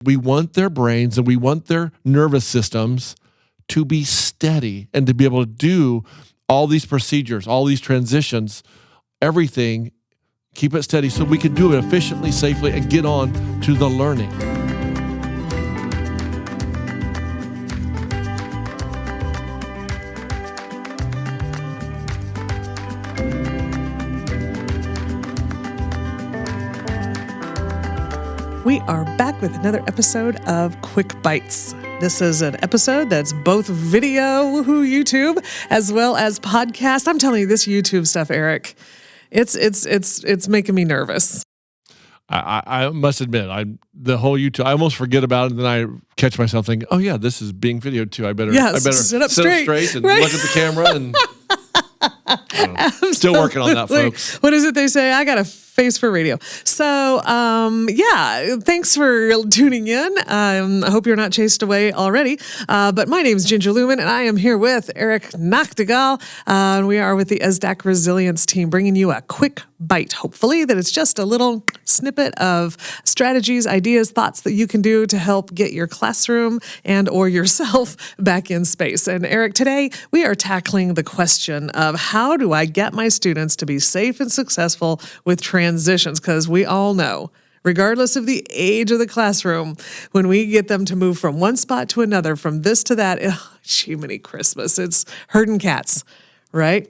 We want their brains and we want their nervous systems to be steady and to be able to do all these procedures, all these transitions, everything, keep it steady so we can do it efficiently, safely, and get on to the learning. We are back with another episode of Quick Bites. This is an episode that's both video, woohoo, YouTube, as well as podcast. I'm telling you, this YouTube stuff, Eric, it's making me nervous. I must admit, the whole YouTube, I almost forget about it, and then I catch myself thinking, oh yeah, this is being videoed too. I better sit up straight and look at the camera and still working on that, folks. What is it they say? I got a face for radio. So, thanks for tuning in. I hope you're not chased away already. But my name is Ginger Lewman, and I am here with Eric Nachtigal. And we are with the S.T.E.A.D. Resilience team, bringing you a quick bite, hopefully, that it's just a little snippet of strategies, ideas, thoughts that you can do to help get your classroom and or yourself back in space. And Eric, today we are tackling the question of how do I get my students to be safe and successful with transitions? Because we all know, regardless of the age of the classroom, when we get them to move from one spot to another, from this to that, Jiminy Christmas, it's herding cats, right?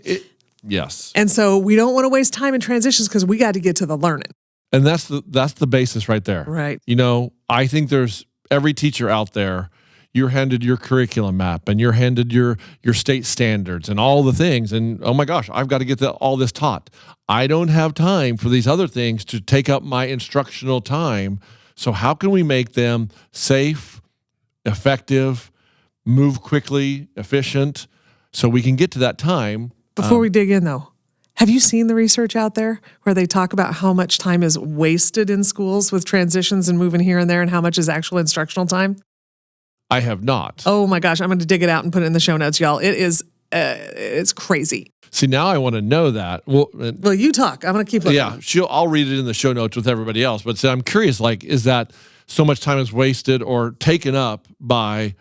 Yes. And so we don't want to waste time in transitions because we got to get to the learning. And that's the basis right there. Right. You know, I think there's every teacher out there, you're handed your curriculum map and you're handed your state standards and all the things. And oh my gosh, I've got to get all this taught. I don't have time for these other things to take up my instructional time. So how can we make them safe, effective, move quickly, efficient, so we can get to that time? Before we dig in, though, have you seen the research out there where they talk about how much time is wasted in schools with transitions and moving here and there and how much is actual instructional time? I have not. Oh my gosh, I'm going to dig it out and put it in the show notes, y'all. It is, it's crazy. See, now I want to know that. Well, you talk. I'm going to keep looking. Yeah, I'll read it in the show notes with everybody else. But I'm curious, is that so much time is wasted or taken up by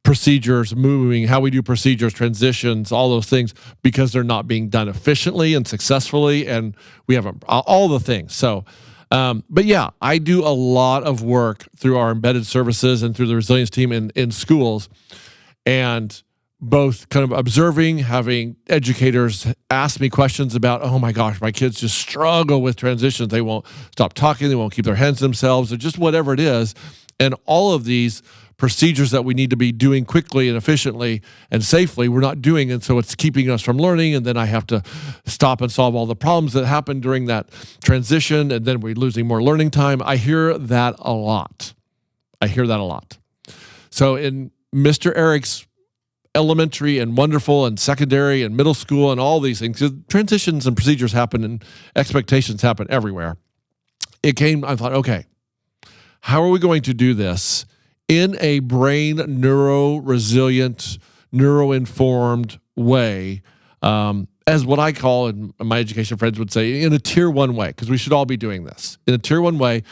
procedures, moving, how we do procedures, transitions, all those things, because they're not being done efficiently and successfully, and we have all the things. So, but yeah, I do a lot of work through our embedded services and through the resilience team in schools, and both kind of observing, having educators ask me questions about, oh my gosh, my kids just struggle with transitions. They won't stop talking. They won't keep their hands to themselves, or just whatever it is. And all of these procedures that we need to be doing quickly and efficiently and safely, we're not doing, and so it's keeping us from learning, and then I have to stop and solve all the problems that happen during that transition, and then we're losing more learning time. I hear that a lot. So in Mr. Eric's elementary and wonderful and secondary and middle school and all these things, transitions and procedures happen and expectations happen everywhere. I thought, okay, how are we going to do this in a brain neuro-resilient, neuro-informed way, as what I call, and my education friends would say, in a tier 1 way, because we should all be doing this, in a tier 1 way,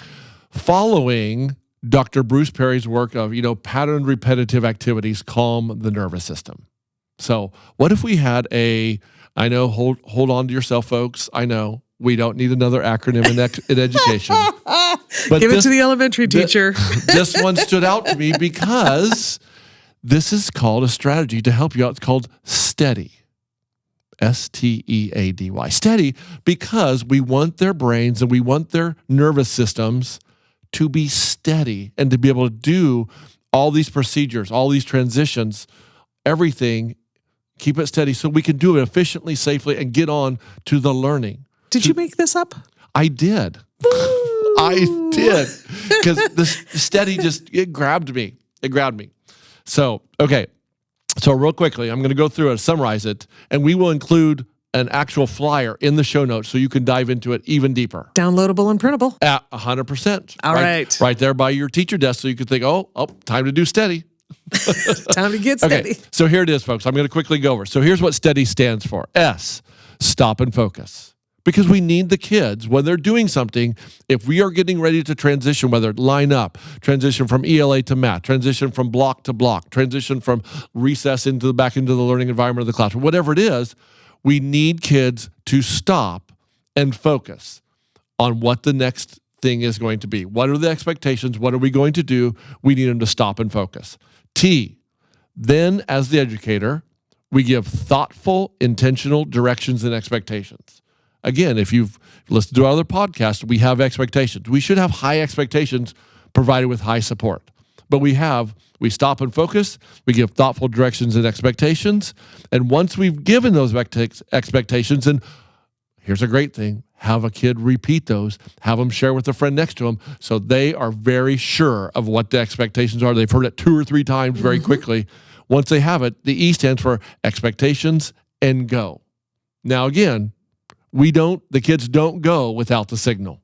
following Dr. Bruce Perry's work of, patterned repetitive activities calm the nervous system. So what if we had I know, hold on to yourself, folks, I know, we don't need another acronym in education. But give it to the elementary teacher. This one stood out to me because this is called a strategy to help you out. It's called S.T.E.A.D.Y. S.T.E.A.D.Y. S.T.E.A.D.Y. because we want their brains and we want their nervous systems to be steady and to be able to do all these procedures, all these transitions, everything, keep it steady so we can do it efficiently, safely, and get on to the learning. Did you make this up? I did. I did. Because the steady it grabbed me. It grabbed me. So, okay. So real quickly, I'm going to go through it, summarize it, and we will include an actual flyer in the show notes so you can dive into it even deeper. Downloadable and printable. At 100%. All right. Right there by your teacher desk so you can think, oh, time to do steady. Time to get steady. Okay, so here it is, folks. I'm going to quickly go over. So here's what S.T.E.A.D.Y. stands for. S, stop and focus. because we need the kids when they're doing something. If we are getting ready to transition, whether line up, transition from ELA to math, transition from block to block, transition from recess back into the learning environment of the classroom, whatever it is, we need kids to stop and focus on what the next thing is going to be. What are the expectations? What are we going to do? We need them to stop and focus. Then, as the educator, we give thoughtful, intentional directions and expectations. Again, if you've listened to our other podcasts, we have expectations. We should have high expectations provided with high support. But we stop and focus, we give thoughtful directions and expectations, and once we've given those expectations, and here's a great thing, have a kid repeat those, have them share with a friend next to them, so they are very sure of what the expectations are. They've heard it 2 or 3 times very quickly. Once they have it, the E stands for expectations and go. Now, again, the kids don't go without the signal.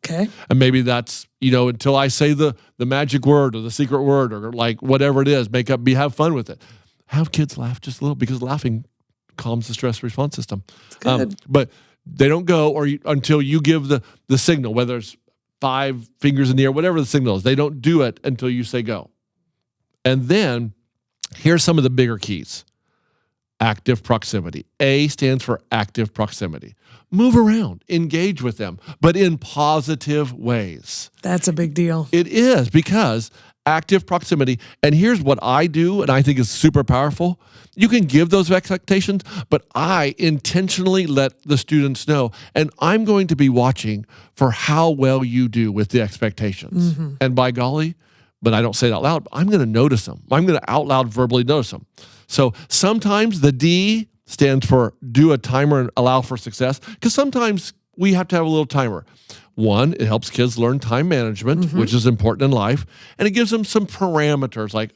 Okay. And maybe that's, until I say the magic word or the secret word or like whatever it is, have fun with it. Have kids laugh just a little, because laughing calms the stress response system. Good. But they don't go until you give the signal, whether it's 5 fingers in the air, whatever the signal is. They don't do it until you say go. And then here's some of the bigger keys. Active proximity. A stands for active proximity. Move around, engage with them, but in positive ways. That's a big deal. It is, because active proximity, and here's what I do, and I think is super powerful. You can give those expectations, but I intentionally let the students know, and I'm going to be watching for how well you do with the expectations. And by golly, but I don't say it out loud, I'm going to notice them. I'm going to out loud verbally notice them. So sometimes the D stands for do a timer and allow for success, because sometimes we have to have a little timer. One, it helps kids learn time management, which is important in life, and it gives them some parameters like,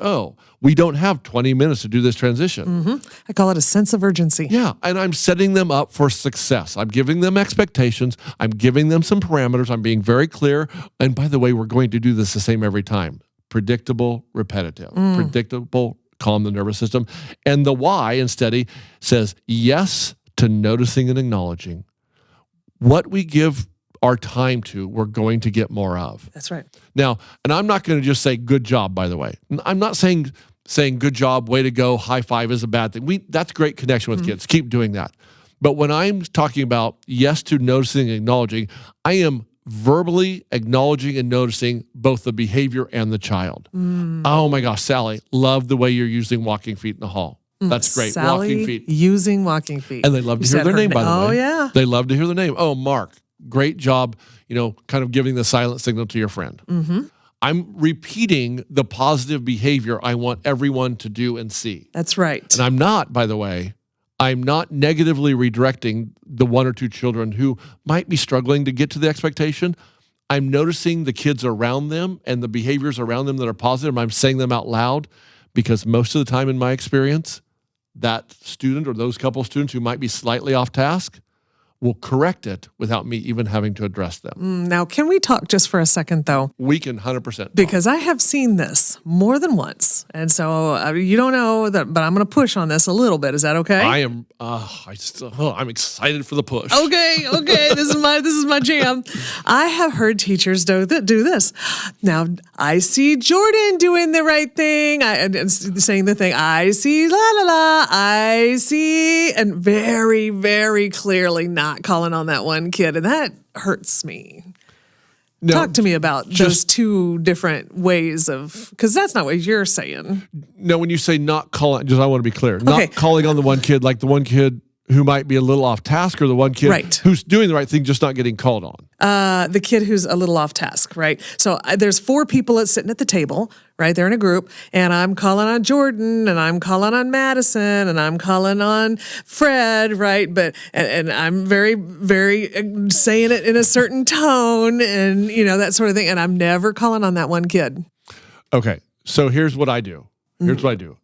we don't have 20 minutes to do this transition. I call it a sense of urgency. Yeah, and I'm setting them up for success. I'm giving them expectations. I'm giving them some parameters. I'm being very clear. And by the way, we're going to do this the same every time. Predictable, repetitive. Predictable, calm the nervous system. And the Y in S.T.E.A.D.Y says yes to noticing and acknowledging. What we give our time to, we're going to get more of. That's right. Now, and I'm not going to just say good job, by the way. I'm not saying good job, way to go, high five is a bad thing. That's great connection with kids. Keep doing that. But when I'm talking about yes to noticing and acknowledging, I am verbally acknowledging and noticing both the behavior and the child. Oh my gosh, Sally, love the way you're using walking feet in the hall. That's great. Sally walking feet. Using walking feet. And they love to hear their name, by the way. Oh, yeah. They love to hear the name. Oh, Mark, great job, kind of giving the silent signal to your friend. I'm repeating the positive behavior I want everyone to do and see. That's right. And I'm not, by the way, negatively redirecting the 1 or 2 children who might be struggling to get to the expectation. I'm noticing the kids around them and the behaviors around them that are positive. I'm saying them out loud, because most of the time in my experience, that student or those couple students who might be slightly off task will correct it without me even having to address them. Now, can we talk just for a second, though? We can 100%. Because I have seen this more than once. And so you don't know that, but I'm going to push on this a little bit. Is that okay? I am, I'm excited for the push. Okay. This is my jam. I have heard teachers do this. Now, I see Jordan doing the right thing, saying the thing. I see la la la. I see, and very, very clearly not calling on that one kid, and that hurts me. Now, talk to me about those 2 different ways of, because that's not what you're saying. No, when you say not calling, I want to be clear. Not calling on the one kid, like the one kid who might be a little off task, or the one kid who's doing the right thing, just not getting called on. The kid who's a little off task, right? So there's 4 people sitting at the table, right? They're in a group, and I'm calling on Jordan, and I'm calling on Madison, and I'm calling on Fred, right? But and I'm very, very saying it in a certain tone, and that sort of thing. And I'm never calling on that one kid. Okay, so here's what I do.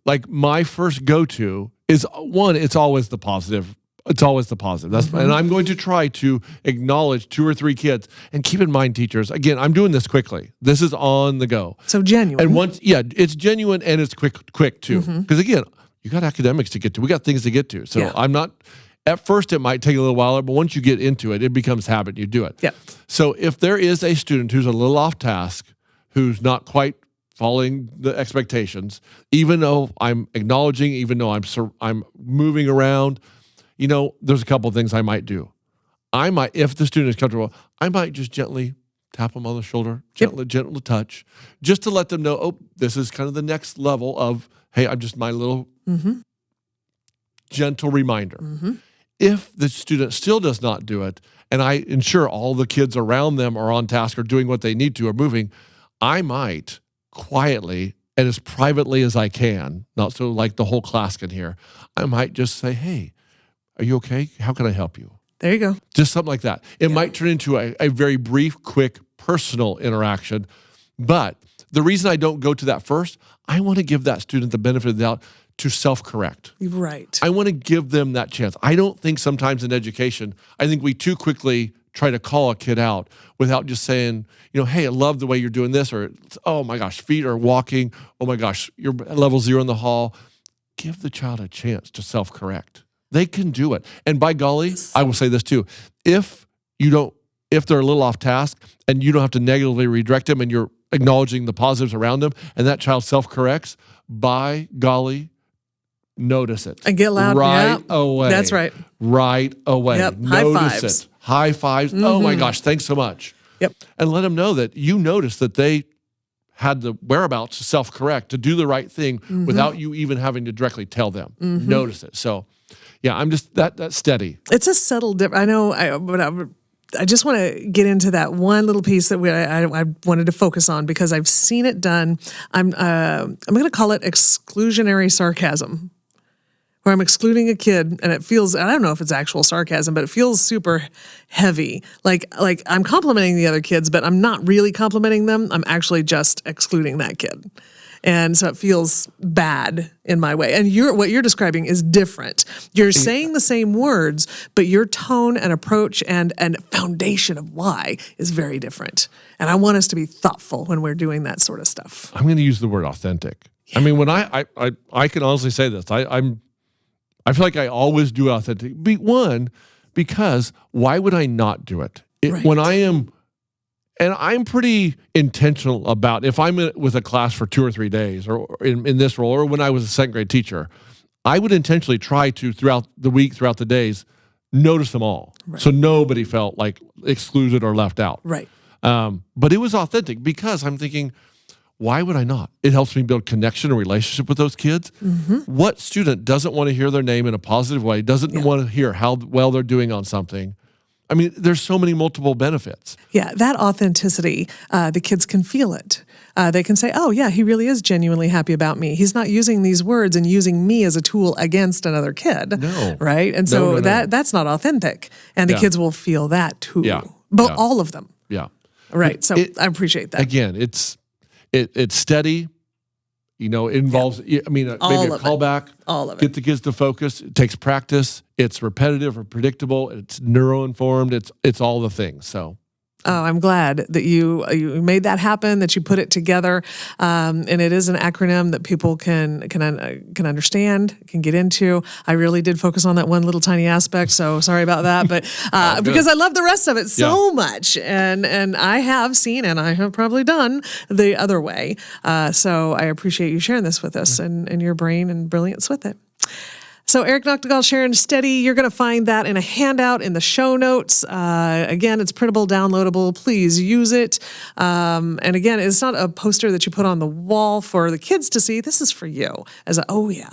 Like my first go-to is it's always the positive. It's always the positive. And I'm going to try to acknowledge 2 or 3 kids. And keep in mind, teachers, again, I'm doing this quickly. This is on the go. So genuine. And it's genuine and it's quick too. Because again, you got academics to get to. We got things to get to. So I'm not, At first, it might take a little while, but once you get into it, it becomes habit. And you do it. Yep. So if there is a student who's a little off task, who's not quite following the expectations, even though I'm acknowledging, even though I'm moving around, there's a couple of things I might do. I might, if the student is comfortable, I might just gently tap them on the shoulder, gentle touch, just to let them know, oh, this is kind of the next level of, hey, I'm just my little gentle reminder. If the student still does not do it, and I ensure all the kids around them are on task or doing what they need to or moving, I might quietly and as privately as I can, not so like the whole class can hear, I might just say, hey, are you okay? How can I help you? There you go. Just something like that. It might turn into a very brief, quick, personal interaction. But the reason I don't go to that first, I want to give that student the benefit of the doubt to self-correct. Right. I want to give them that chance. I don't think sometimes in education, I think we too quickly try to call a kid out without just saying, hey, I love the way you're doing this, or, oh my gosh, feet are walking. Oh my gosh, you're level 0 in the hall. Give the child a chance to self-correct. They can do it. And by golly, I will say this too. If they're a little off task and you don't have to negatively redirect them and you're acknowledging the positives around them and that child self-corrects, by golly, notice it. And get loud. Right away. That's right. Right away. Yep. Notice it. High fives. Oh my gosh, thanks so much. Yep. And let them know that you noticed that they had the whereabouts to self-correct, to do the right thing without you even having to directly tell them. Notice it. So, yeah, I'm just that's steady. It's a subtle difference. I know, but I just want to get into that one little piece that I wanted to focus on because I've seen it done. I'm going to call it exclusionary sarcasm, where I'm excluding a kid and it feels, I don't know if it's actual sarcasm, but it feels super heavy. Like I'm complimenting the other kids, but I'm not really complimenting them. I'm actually just excluding that kid. And so it feels bad in my way. And what you're describing is different. You're saying the same words, but your tone and approach and foundation of why is very different. And I want us to be thoughtful when we're doing that sort of stuff. I'm going to use the word authentic. Yeah. I mean, when I can honestly say this, I feel like I always do authentic. One, because why would I not do it? Right. When I am, and I'm pretty intentional about if I'm with a class for 2 or 3 days or in this role, or when I was a second grade teacher, I would intentionally try to, throughout the week, throughout the days, notice them all. Right. So nobody felt like excluded or left out. Right. But it was authentic because I'm thinking, why would I not? It helps me build connection and relationship with those kids. What student doesn't want to hear their name in a positive way, doesn't want to hear how well they're doing on something? I mean, there's so many multiple benefits. Yeah, that authenticity, the kids can feel it. They can say, oh, yeah, he really is genuinely happy about me. He's not using these words and using me as a tool against another kid. No. Right? And so that's not authentic. And the kids will feel that too. Yeah. But all of them. Yeah. Right. So I appreciate that. Again, it's steady. It involves, maybe a callback. All of it. Get the kids to focus. It takes practice. It's repetitive or predictable. It's neuro-informed. It's all the things. So. Oh, I'm glad that you made that happen, that you put it together, and it is an acronym that people can understand, can get into. I really did focus on that one little tiny aspect, so sorry about that, but because I love the rest of it so much, and I have seen and I have probably done the other way. So I appreciate you sharing this with us and your brain and brilliance with it. So Eric Nachtigal sharing S.T.E.A.D.Y. You're going to find that in a handout in the show notes. Again, it's printable, downloadable. Please use it. And again, it's not a poster that you put on the wall for the kids to see. This is for you as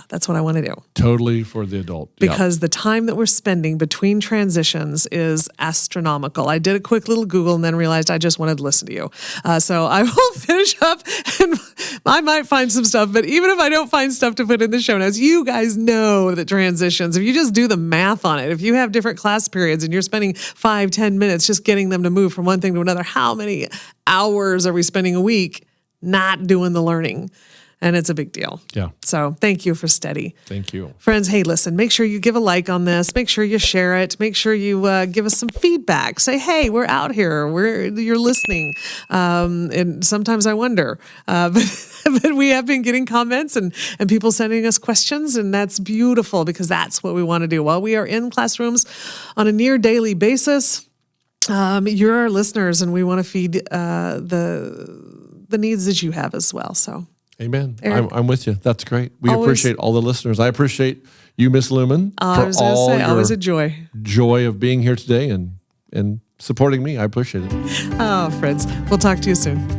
that's what I want to do. Totally for the adult. Because the time that we're spending between transitions is astronomical. I did a quick little Google and then realized I just wanted to listen to you. So I will finish up and I might find some stuff, but even if I don't find stuff to put in the show notes, you guys know that transitions, if you just do the math on it, if you have different class periods and you're spending 5-10 minutes just getting them to move from one thing to another, how many hours are we spending a week not doing the learning? and it's a big deal. Yeah. So thank you for S.T.E.A.D.Y. Thank you. Friends, hey, listen, make sure you give a like on this. Make sure you share it. Make sure you give us some feedback. Say, hey, we're out here. You're listening. And sometimes I wonder, but we have been getting comments and people sending us questions, and that's beautiful because that's what we want to do. While we are in classrooms on a near daily basis, you're our listeners, and we want to feed the needs that you have as well. So. Amen. Eric? I'm with you. That's great. We Always. appreciate all the listeners. I appreciate you, Miss Lewman, I was for going to all say, your always a joy. joy of being here today and supporting me. I appreciate it. Oh, friends, we'll talk to you soon.